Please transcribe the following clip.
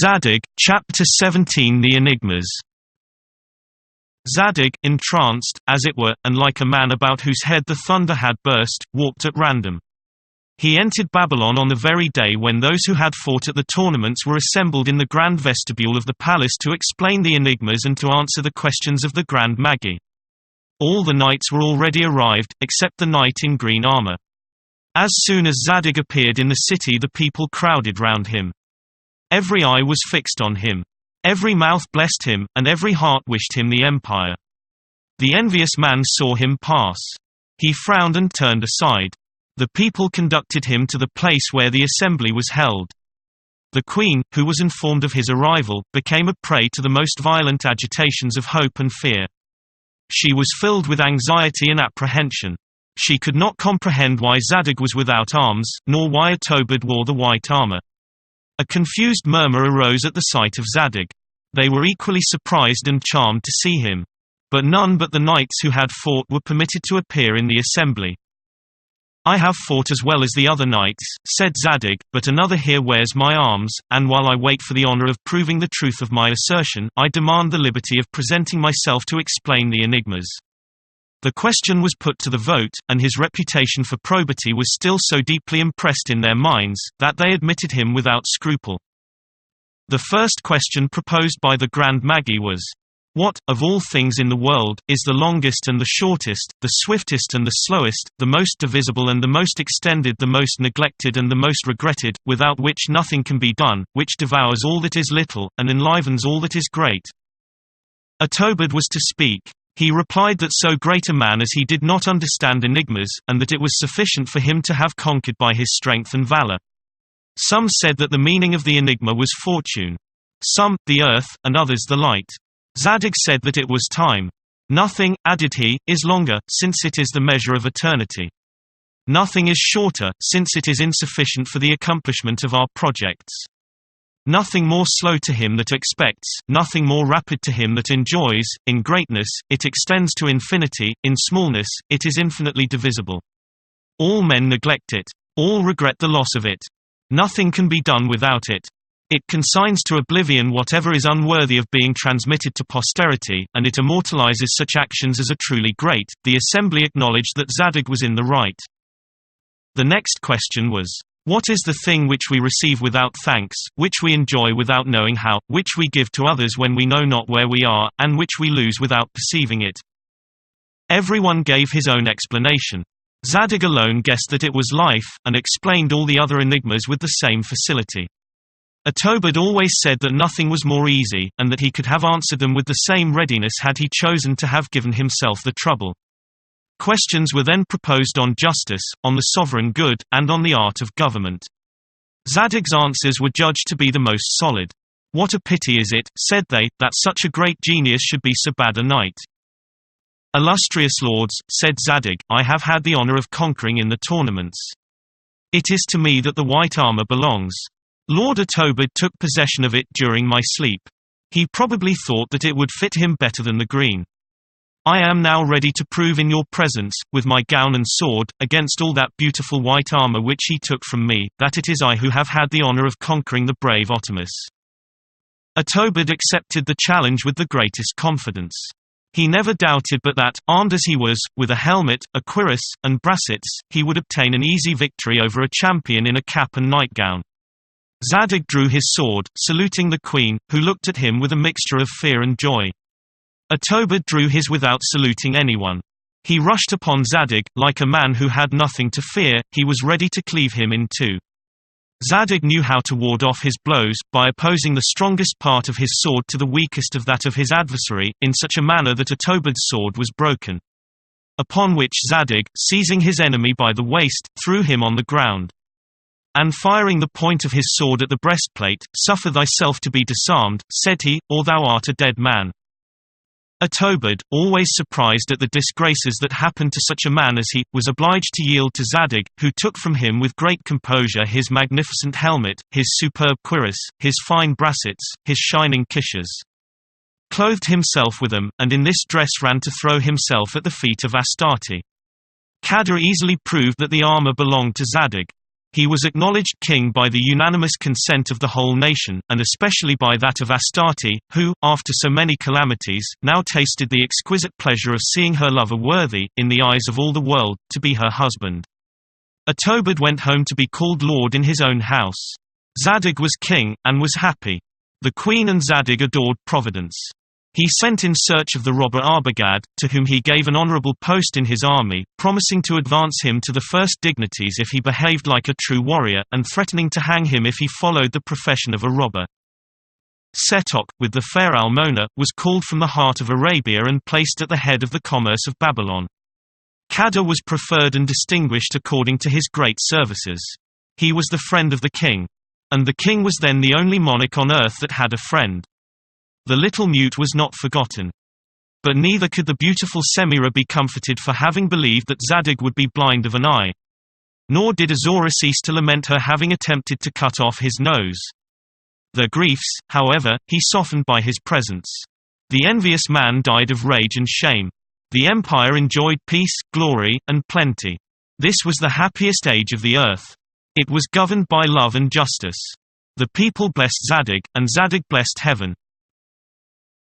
Zadig, Chapter 17 The Enigmas. Zadig, entranced, as it were, and like a man about whose head the thunder had burst, walked at random. He entered Babylon on the very day when those who had fought at the tournaments were assembled in the grand vestibule of the palace to explain the enigmas and to answer the questions of the Grand Magi. All the knights were already arrived, except the knight in green armor. As soon as Zadig appeared in the city, the people crowded round him. Every eye was fixed on him. Every mouth blessed him, and every heart wished him the empire. The envious man saw him pass. He frowned and turned aside. The people conducted him to the place where the assembly was held. The queen, who was informed of his arrival, became a prey to the most violent agitations of hope and fear. She was filled with anxiety and apprehension. She could not comprehend why Zadig was without arms, nor why Atobad wore the white armor. A confused murmur arose at the sight of Zadig. They were equally surprised and charmed to see him. But none but the knights who had fought were permitted to appear in the assembly. "I have fought as well as the other knights," said Zadig, "but another here wears my arms, and while I wait for the honor of proving the truth of my assertion, I demand the liberty of presenting myself to explain the enigmas." The question was put to the vote, and his reputation for probity was still so deeply impressed in their minds, that they admitted him without scruple. The first question proposed by the Grand Magi was, "What, of all things in the world, is the longest and the shortest, the swiftest and the slowest, the most divisible and the most extended, the most neglected and the most regretted, without which nothing can be done, which devours all that is little, and enlivens all that is great?" Atobad was to speak. He replied that so great a man as he did not understand enigmas, and that it was sufficient for him to have conquered by his strength and valor. Some said that the meaning of the enigma was fortune. Some, the earth, and others the light. Zadig said that it was time. "Nothing," added he, "is longer, since it is the measure of eternity. Nothing is shorter, since it is insufficient for the accomplishment of our projects. Nothing more slow to him that expects, nothing more rapid to him that enjoys. In greatness, it extends to infinity, in smallness, it is infinitely divisible. All men neglect it. All regret the loss of it. Nothing can be done without it. It consigns to oblivion whatever is unworthy of being transmitted to posterity, and it immortalizes such actions as are truly great." The assembly acknowledged that Zadig was in the right. The next question was, "What is the thing which we receive without thanks, which we enjoy without knowing how, which we give to others when we know not where we are, and which we lose without perceiving it?" Everyone gave his own explanation. Zadig alone guessed that it was life, and explained all the other enigmas with the same facility. Atobad always said that nothing was more easy, and that he could have answered them with the same readiness had he chosen to have given himself the trouble. Questions were then proposed on justice, on the sovereign good, and on the art of government. Zadig's answers were judged to be the most solid. "What a pity is it," said they, "that such a great genius should be so bad a knight." "Illustrious lords," said Zadig, "I have had the honor of conquering in the tournaments. It is to me that the white armor belongs. Lord Atobad took possession of it during my sleep. He probably thought that it would fit him better than the green. I am now ready to prove in your presence, with my gown and sword, against all that beautiful white armor which he took from me, that it is I who have had the honor of conquering the brave Otamus." Atobad accepted the challenge with the greatest confidence. He never doubted but that, armed as he was, with a helmet, a cuirass, and brassets, he would obtain an easy victory over a champion in a cap and nightgown. Zadig drew his sword, saluting the queen, who looked at him with a mixture of fear and joy. Atobad drew his without saluting anyone. He rushed upon Zadig, like a man who had nothing to fear. He was ready to cleave him in two. Zadig knew how to ward off his blows, by opposing the strongest part of his sword to the weakest of that of his adversary, in such a manner that Atobad's sword was broken. Upon which Zadig, seizing his enemy by the waist, threw him on the ground. And firing the point of his sword at the breastplate, "Suffer thyself to be disarmed," said he, "or thou art a dead man." Atobad, always surprised at the disgraces that happened to such a man as he, was obliged to yield to Zadig, who took from him with great composure his magnificent helmet, his superb cuirass, his fine brassets, his shining kishes. Clothed himself with them, and in this dress ran to throw himself at the feet of Astarte. Kader easily proved that the armor belonged to Zadig. He was acknowledged king by the unanimous consent of the whole nation, and especially by that of Astarte, who, after so many calamities, now tasted the exquisite pleasure of seeing her lover worthy, in the eyes of all the world, to be her husband. Atobad went home to be called lord in his own house. Zadig was king, and was happy. The queen and Zadig adored Providence. He sent in search of the robber Arbogad, to whom he gave an honorable post in his army, promising to advance him to the first dignities if he behaved like a true warrior, and threatening to hang him if he followed the profession of a robber. Setok, with the fair Almona, was called from the heart of Arabia and placed at the head of the commerce of Babylon. Kada was preferred and distinguished according to his great services. He was the friend of the king. And the king was then the only monarch on earth that had a friend. The little mute was not forgotten. But neither could the beautiful Semira be comforted for having believed that Zadig would be blind of an eye. Nor did Azora cease to lament her having attempted to cut off his nose. Their griefs, however, he softened by his presence. The envious man died of rage and shame. The empire enjoyed peace, glory, and plenty. This was the happiest age of the earth. It was governed by love and justice. The people blessed Zadig, and Zadig blessed heaven.